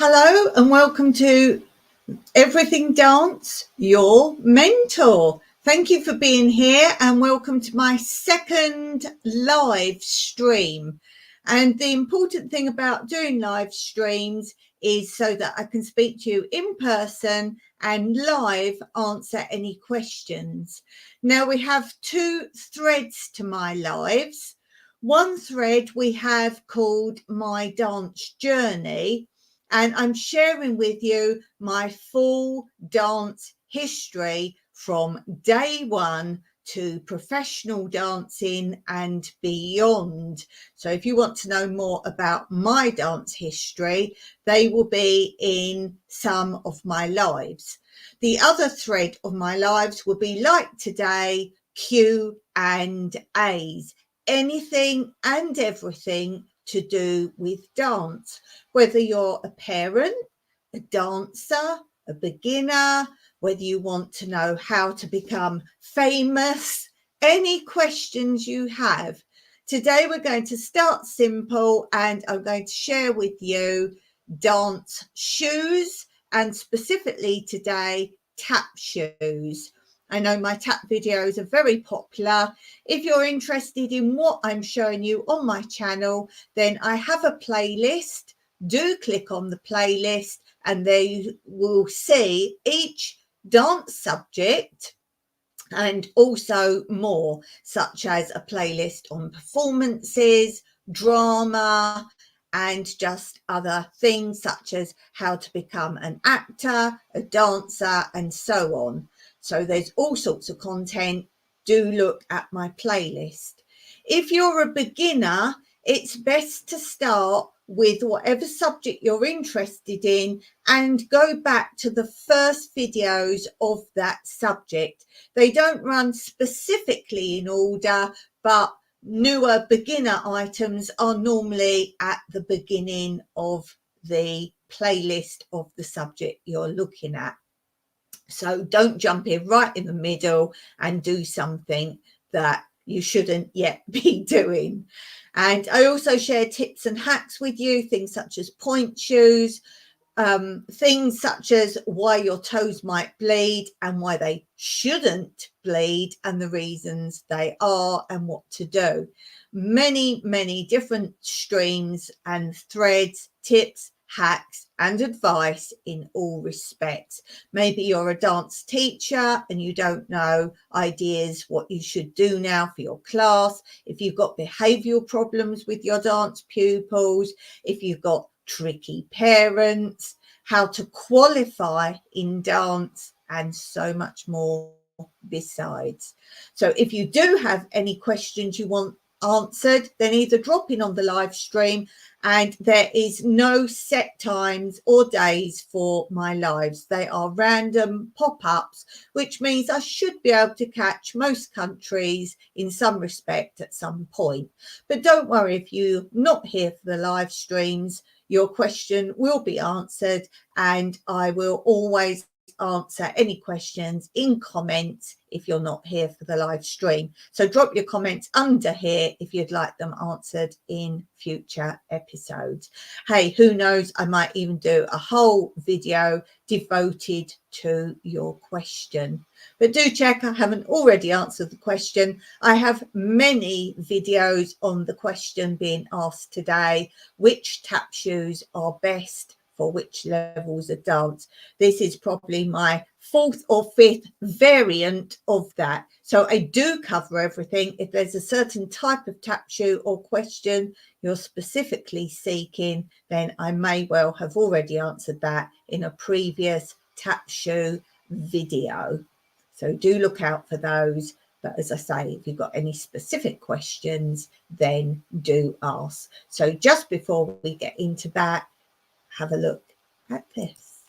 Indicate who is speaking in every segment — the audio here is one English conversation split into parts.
Speaker 1: Hello and welcome to Everything Dance, your mentor. Thank you for being here and welcome to my second live stream. And the important thing about doing live streams is so that I can speak to you in person and live answer any questions. Now we have two threads to my lives. One thread we have called My Dance Journey, and I'm sharing with you my full dance history from day one to professional dancing and beyond. So if you want to know more about my dance history, they will be in some of my lives. The other thread of my lives will be like today, Q&As, anything and everything to do with dance, whether you're a parent, a dancer, a beginner, whether you want to know how to become famous, any questions you have. Today we're going to start simple and I'm going to share with you dance shoes and specifically today tap shoes. I know my tap videos are very popular. If you're interested in what I'm showing you on my channel, then I have a playlist. Do click on the playlist and there you will see each dance subject and also more, such as a playlist on performances, drama, and just other things such as how to become an actor, a dancer, and so on. So there's all sorts of content. Do look at my playlist. If you're a beginner, it's best to start with whatever subject you're interested in and go back to the first videos of that subject. They don't run specifically in order, but newer beginner items are normally at the beginning of the playlist of the subject you're looking at. So don't jump in right in the middle and do something that you shouldn't yet be doing. And I also share tips and hacks with you, things such as point shoes, things such as why your toes might bleed and why they shouldn't bleed and the reasons they are and what to do. Many different streams and threads, tips, hacks and advice in all respects. Maybe you're a dance teacher and you don't know ideas what you should do now for your class. If you've got behavioural problems with your dance pupils, if you've got tricky parents, how to qualify in dance and so much more besides. So if you do have any questions you want answered, then either drop in on the live stream, and there is no set times or days for my lives. They are random pop-ups, which means I should be able to catch most countries in some respect at some point. But don't worry, if you're not here for the live streams, your question will be answered and I will always answer any questions in comments if you're not here for the live stream. So drop your comments under here if you'd like them answered in future episodes. Hey, who knows, I might even do a whole video devoted to your question. But do check I haven't already answered the question. I have many videos on the question being asked today, which tap shoes are best for which levels of dance. This is probably my fourth or fifth variant of that. So I do cover everything. If there's a certain type of tap shoe or question you're specifically seeking, then I may well have already answered that in a previous tap shoe video. So do look out for those. But as I say, if you've got any specific questions, then do ask. So just before we get into that, have a look at this.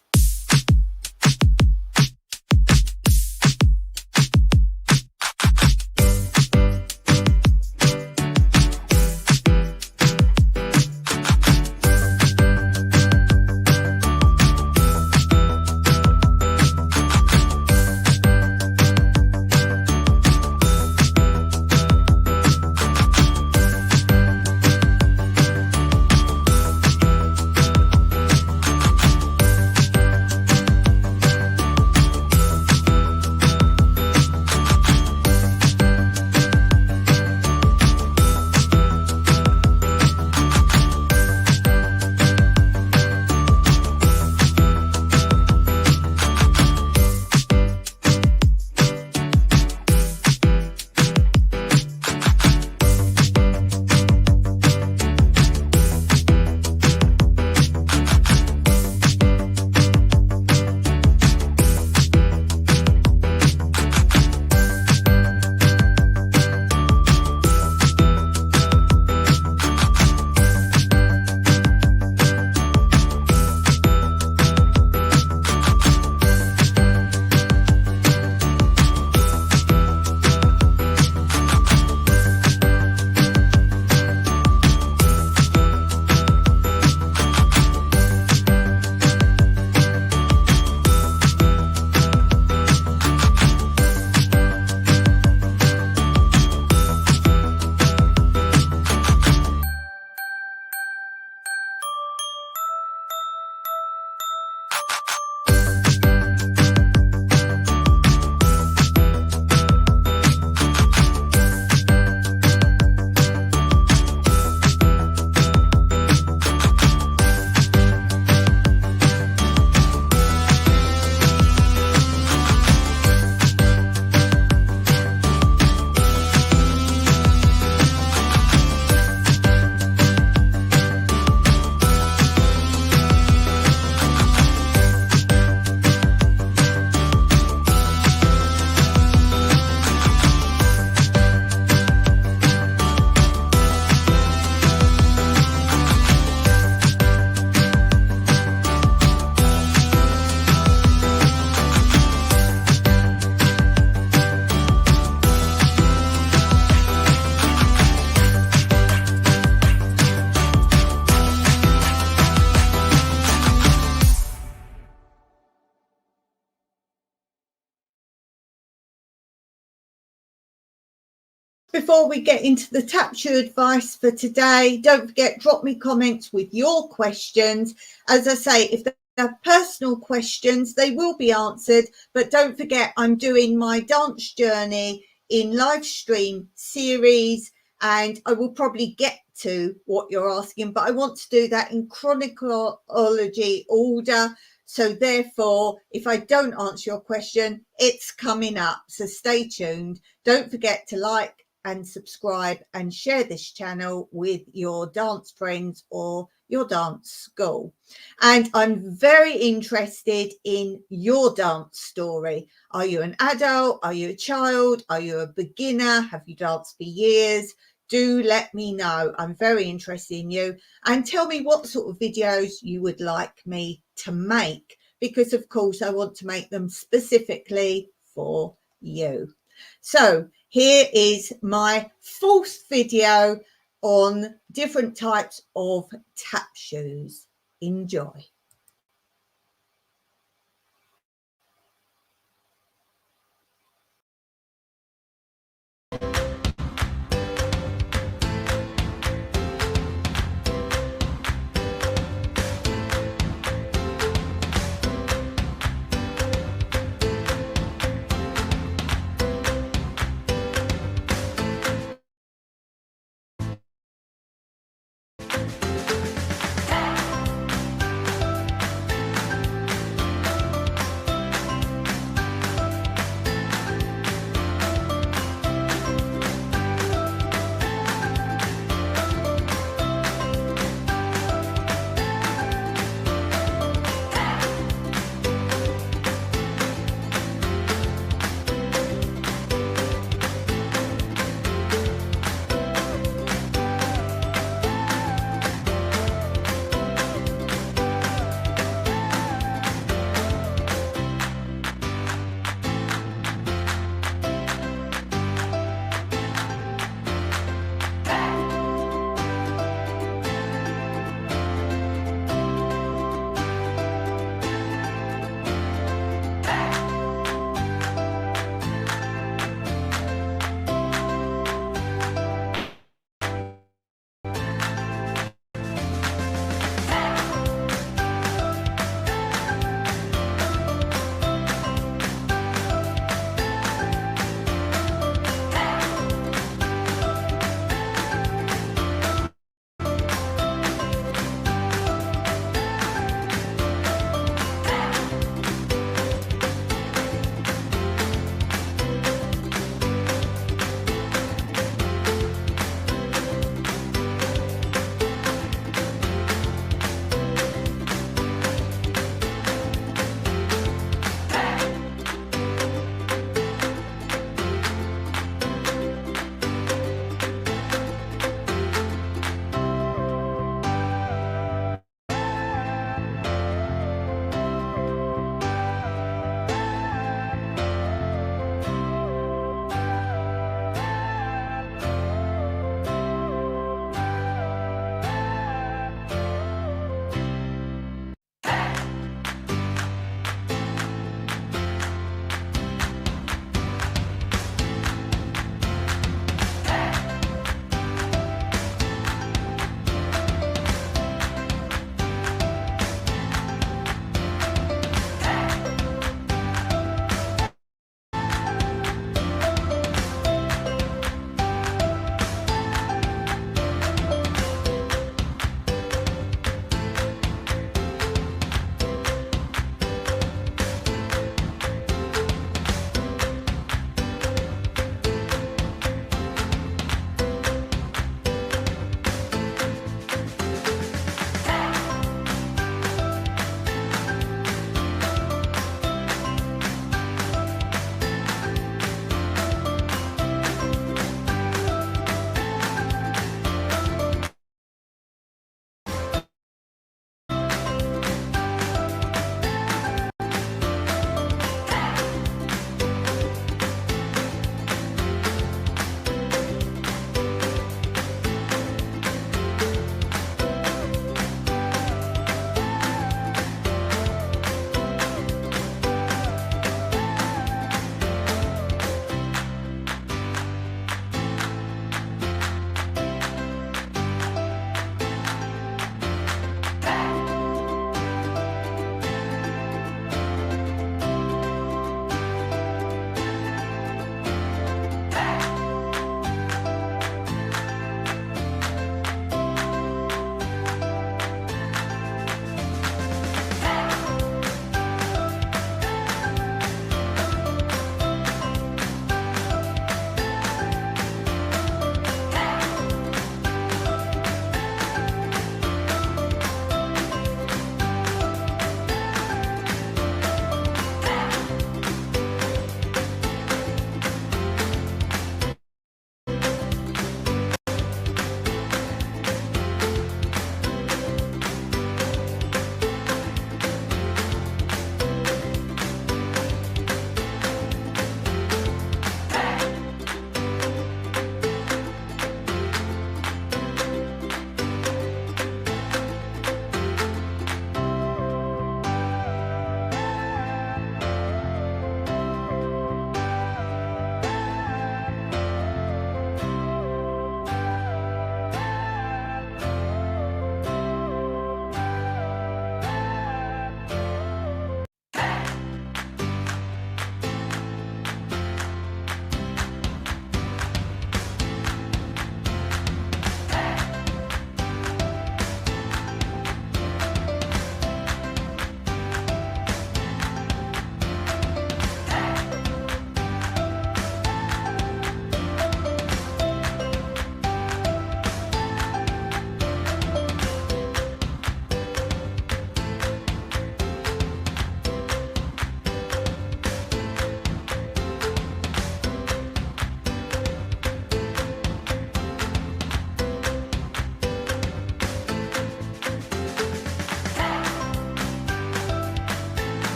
Speaker 1: Before we get into the tap shoe advice for today, don't forget, drop me comments with your questions. As I say, if they are personal questions, they will be answered, but don't forget, I'm doing my dance journey in live stream series, and I will probably get to what you're asking, but I want to do that in chronology order. So therefore, if I don't answer your question, it's coming up. So stay tuned. Don't forget to like and subscribe and share this channel with your dance friends or your dance school. And I'm very interested in your dance story. Are you an adult? Are you a child? Are you a beginner? Have you danced for years? Do let me know. I'm very interested in you, and tell me what sort of videos you would like me to make, because of course I want to make them specifically for you. So here is my fourth video on different types of tap shoes. Enjoy.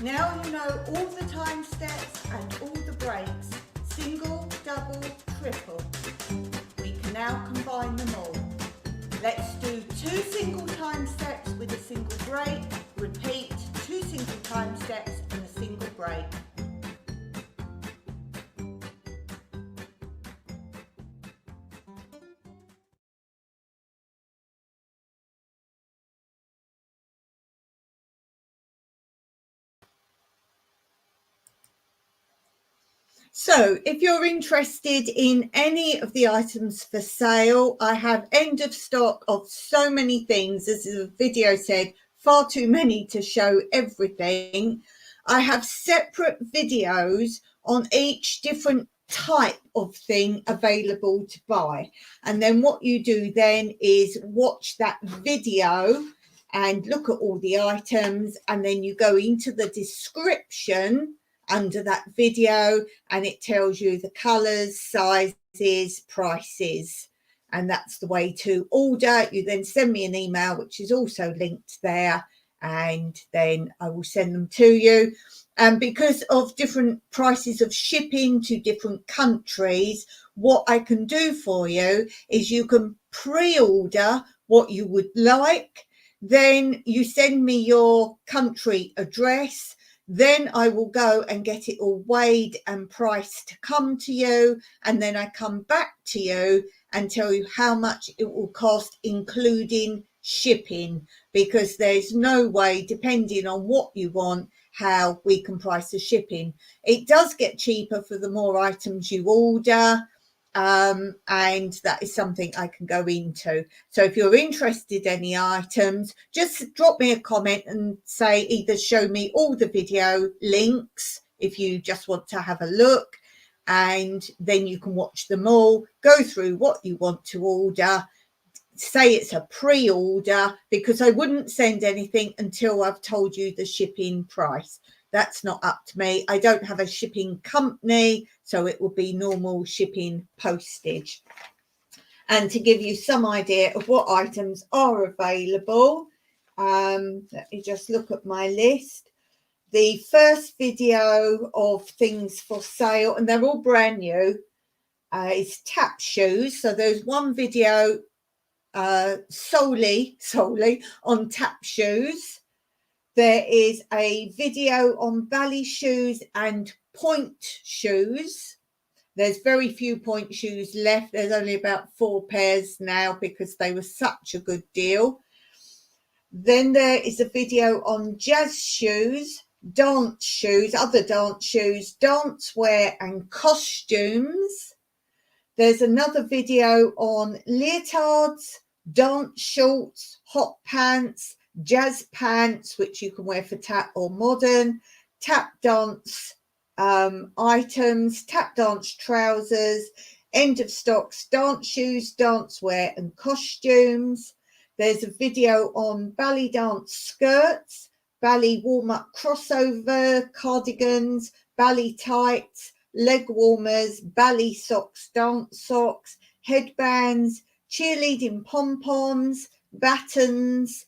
Speaker 1: Now you know all the time steps and all the breaks, single, double, triple. We can now combine them all. Let's do 2 single time steps with a single break. Repeat 2 single time steps and a single break. So if you're interested in any of the items for sale, I have end of stock of so many things. As the video said, far too many to show everything. I have separate videos on each different type of thing available to buy. And then what you do then is watch that video and look at all the items, and then you go into the description under that video and it tells you the colours, sizes, prices, and that's the way to order. You then send me an email, which is also linked there, and then I will send them to you. And because of different prices of shipping to different countries, what I can do for you is you can pre-order what you would like, then you send me your country address. Then I will go and get it all weighed and priced to come to you. And then I come back to you and tell you how much it will cost, including shipping, because there's no way, depending on what you want, how we can price the shipping. It does get cheaper for the more items you order. And that is something I can go into. So if you're interested in any items, just drop me a comment and say, either show me all the video links if you just want to have a look, and then you can watch them all, go through what you want to order, say it's a pre-order, because I wouldn't send anything until I've told you the shipping price. That's not up to me. I don't have a shipping company, so it will be normal shipping postage. And to give you some idea of what items are available, let me just look at my list. The first video of things for sale, and they're all brand new, is tap shoes. So there's one video solely on tap shoes. There is a video on ballet shoes and point shoes. There's very few point shoes left. There's only about 4 pairs now because they were such a good deal. Then there is a video on jazz shoes, dance shoes, other dance shoes, dance wear and costumes. There's another video on leotards, dance shorts, hot pants, jazz pants, which you can wear for tap or modern, tap dance items, tap dance trousers, end of stocks, dance shoes, dance wear and costumes. There's a video on ballet dance skirts, ballet warm-up crossover, cardigans, ballet tights, leg warmers, ballet socks, dance socks, headbands, cheerleading pom-poms, battens,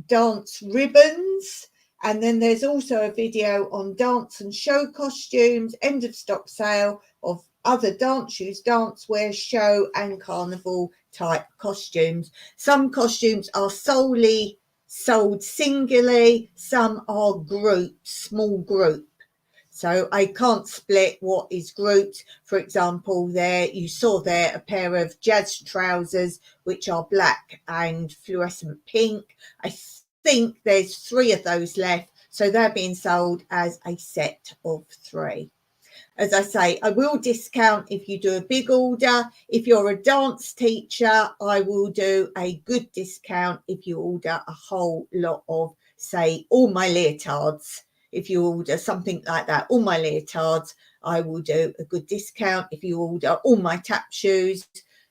Speaker 1: dance ribbons. And then there's also a video on dance and show costumes, end of stock sale of other dance shoes, dance wear, show and carnival type costumes. Some costumes are solely sold singularly, some are grouped, small group. So I can't split what is grouped. For example, there you saw there a pair of jazz trousers, which are black and fluorescent pink. I think there's 3 of those left. So they're being sold as a set of 3. As I say, I will discount if you do a big order. If you're a dance teacher, I will do a good discount if you order a whole lot of, say, all my leotards. If you order something like that, all my leotards, I will do a good discount. If you order all my tap shoes,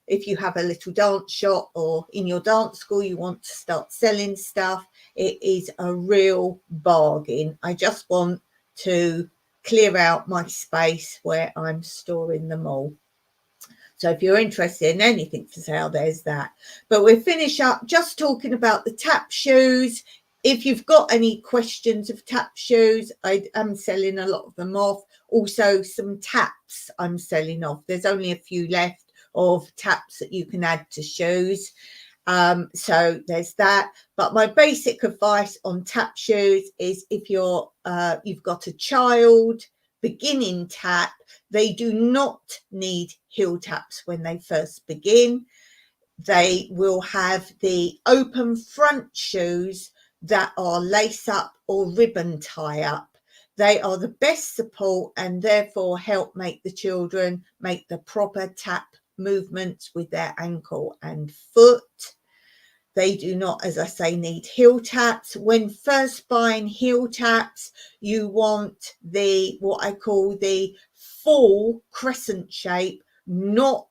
Speaker 1: if you have a little dance shop or in your dance school, you want to start selling stuff, it is a real bargain. I just want to clear out my space where I'm storing them all. So if you're interested in anything for sale, there's that. But we'll finish up just talking about the tap shoes. If you've got any questions of tap shoes, I am selling a lot of them off. Also some taps I'm selling off. There's only a few left of taps that you can add to shoes. So there's that. But my basic advice on tap shoes is if you've got a child beginning tap, they do not need heel taps when they first begin. They will have the open front shoes that are lace up or ribbon tie up. They are the best support and therefore help make the children make the proper tap movements with their ankle and foot. They do not, as I say, need heel taps. When first buying heel taps, you want what I call the full crescent shape, not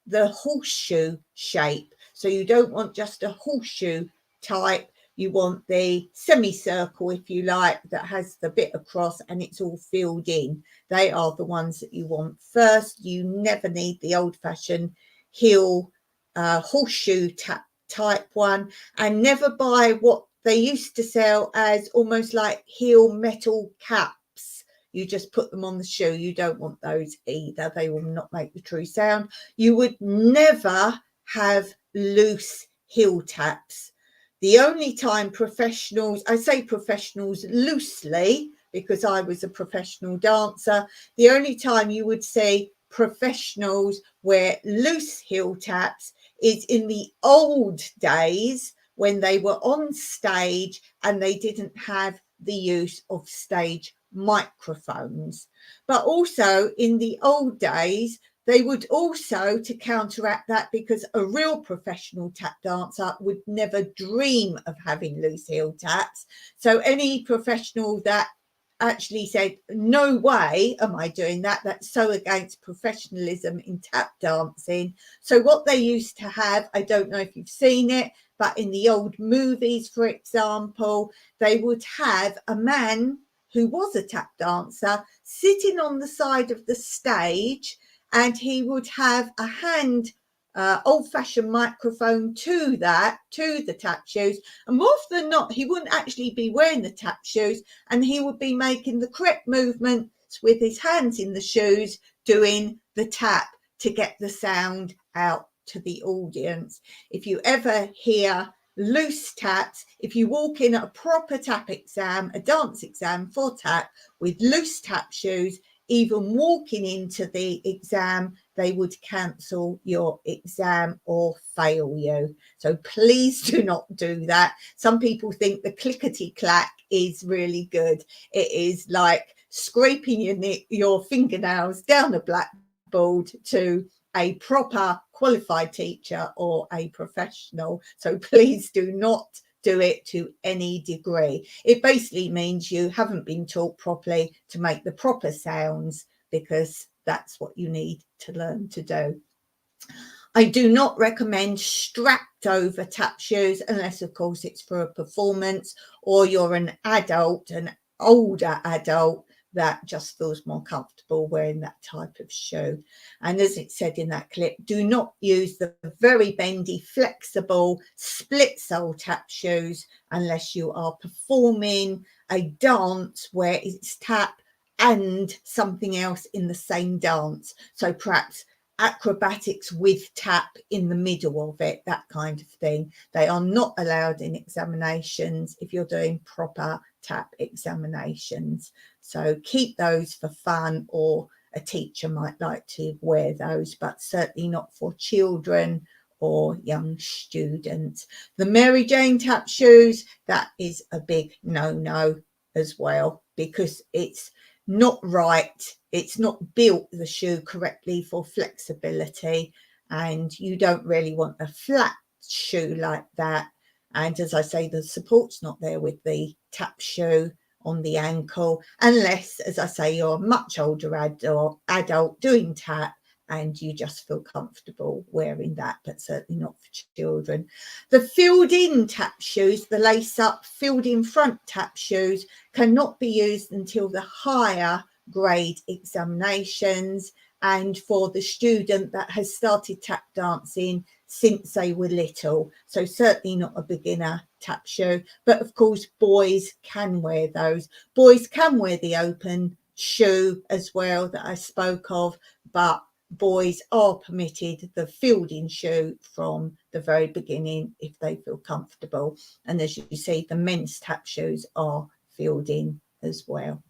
Speaker 1: the horseshoe shape. So you don't want just a horseshoe type. You want the semicircle, if you like, that has the bit across and it's all filled in. They are the ones that you want first. You never need the old-fashioned heel horseshoe type one, and never buy what they used to sell as almost like heel metal caps. You just put them on the shoe. You don't want those either. They will not make the true sound. You would never have loose heel taps. The only time professionals, I say professionals loosely because I was a professional dancer, the only time you would see professionals wear loose heel taps is in the old days when they were on stage and they didn't have the use of stage microphones. But also in the old days, they would also, to counteract that, because a real professional tap dancer would never dream of having loose heel taps. So any professional that actually said, no way am I doing that, that's so against professionalism in tap dancing. So what they used to have, I don't know if you've seen it, but in the old movies, for example, they would have a man who was a tap dancer sitting on the side of the stage, and he would have a hand old-fashioned microphone to the tap shoes, and more often than not he wouldn't actually be wearing the tap shoes, and he would be making the correct movements with his hands in the shoes doing the tap to get the sound out to the audience. If you ever hear loose taps, if you walk in a proper tap exam, a dance exam for tap with loose tap shoes, even walking into the exam, they would cancel your exam or fail you. So please do not do that. Some people think the clickety clack is really good. It is like scraping your fingernails down a blackboard to a proper qualified teacher or a professional. So please do not do it to any degree. It basically means you haven't been taught properly to make the proper sounds, because that's what you need to learn to do. I do not recommend strapped over tap shoes unless, of course, it's for a performance or you're an adult, an older adult that just feels more comfortable wearing that type of shoe. And as it said in that clip, do not use the very bendy, flexible, split sole tap shoes unless you are performing a dance where it's tap and something else in the same dance. So perhaps acrobatics with tap in the middle of it, that kind of thing. They are not allowed in examinations if you're doing proper tap examinations. So keep those for fun, or a teacher might like to wear those, but certainly not for children or young students. The Mary Jane tap shoes, that is a big no-no as well, because it's not right. It's not built, the shoe, correctly for flexibility, and you don't really want a flat shoe like that. And as I say, the support's not there with the tap shoe on the ankle, unless, as I say, you're a much older adult doing tap and you just feel comfortable wearing that, but certainly not for children. The filled-in tap shoes, the lace-up filled-in front tap shoes, cannot be used until the higher grade examinations, and for the student that has started tap dancing since they were little. So certainly not a beginner tap shoe, but of course boys can wear those. Boys can wear the open shoe as well that I spoke of, but boys are permitted the fielding shoe from the very beginning if they feel comfortable. And as you see, the men's tap shoes are fielding as well.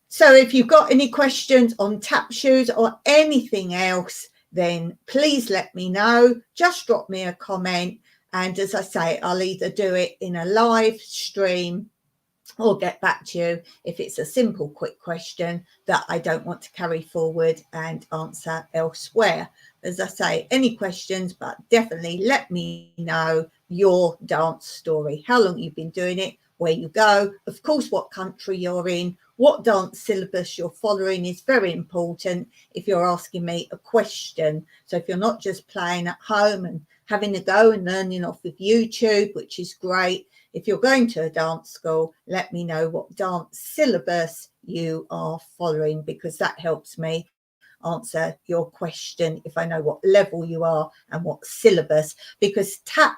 Speaker 1: So if you've got any questions on tap shoes or anything else, then please let me know. Just drop me a comment. And as I say, I'll either do it in a live stream or get back to you if it's a simple, quick question that I don't want to carry forward and answer elsewhere. As I say, any questions, but definitely let me know your dance story, how long you've been doing it, where you go, of course, what country you're in, what dance syllabus you're following is very important if you're asking me a question. So if you're not just playing at home and having a go and learning off of YouTube, which is great, if you're going to a dance school, let me know what dance syllabus you are following, because that helps me answer your question if I know what level you are and what syllabus, because tap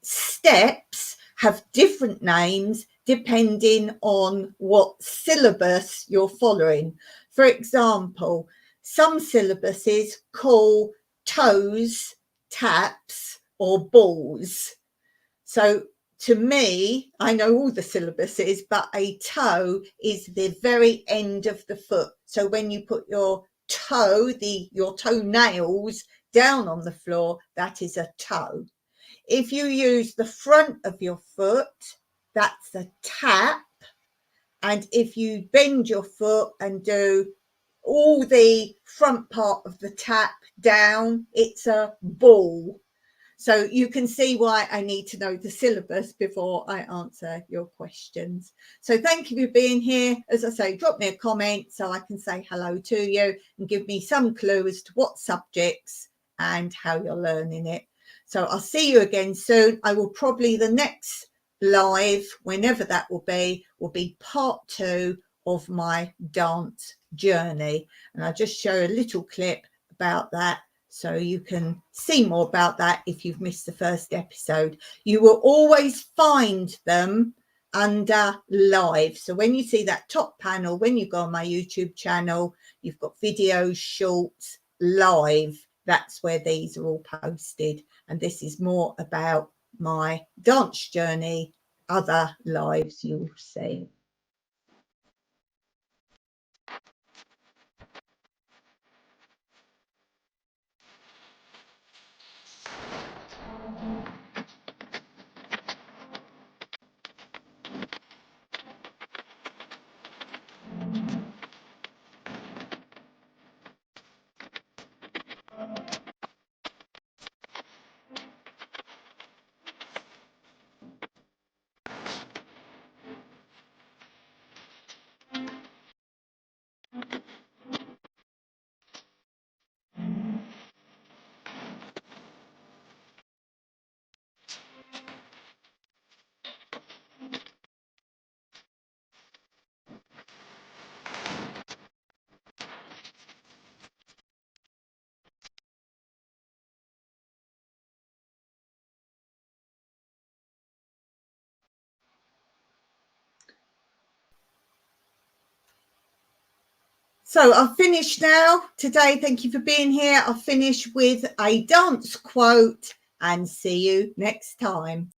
Speaker 1: steps have different names depending on what syllabus you're following. For example, some syllabuses call toes taps or balls. So to me, I know all the syllabuses, but a toe is the very end of the foot. So when you put your toe, your toenails down on the floor, that is a toe. If you use the front of your foot, that's a tap. And if you bend your foot and do all the front part of the tap down, it's a ball. So you can see why I need to know the syllabus before I answer your questions. So thank you for being here. As I say, drop me a comment so I can say hello to you and give me some clue as to what subjects and how you're learning it. So I'll see you again soon. I will probably, the next live, whenever that will be part 2 of my dance journey. And I'll just show a little clip about that, so you can see more about that if you've missed the first episode. You will always find them under live. So when you see that top panel, when you go on my YouTube channel, you've got videos, shorts, live. That's where these are all posted. And this is more about my dance journey, other lives you'll see. So I've finished now today. Thank you for being here. I'll finish with a dance quote and see you next time.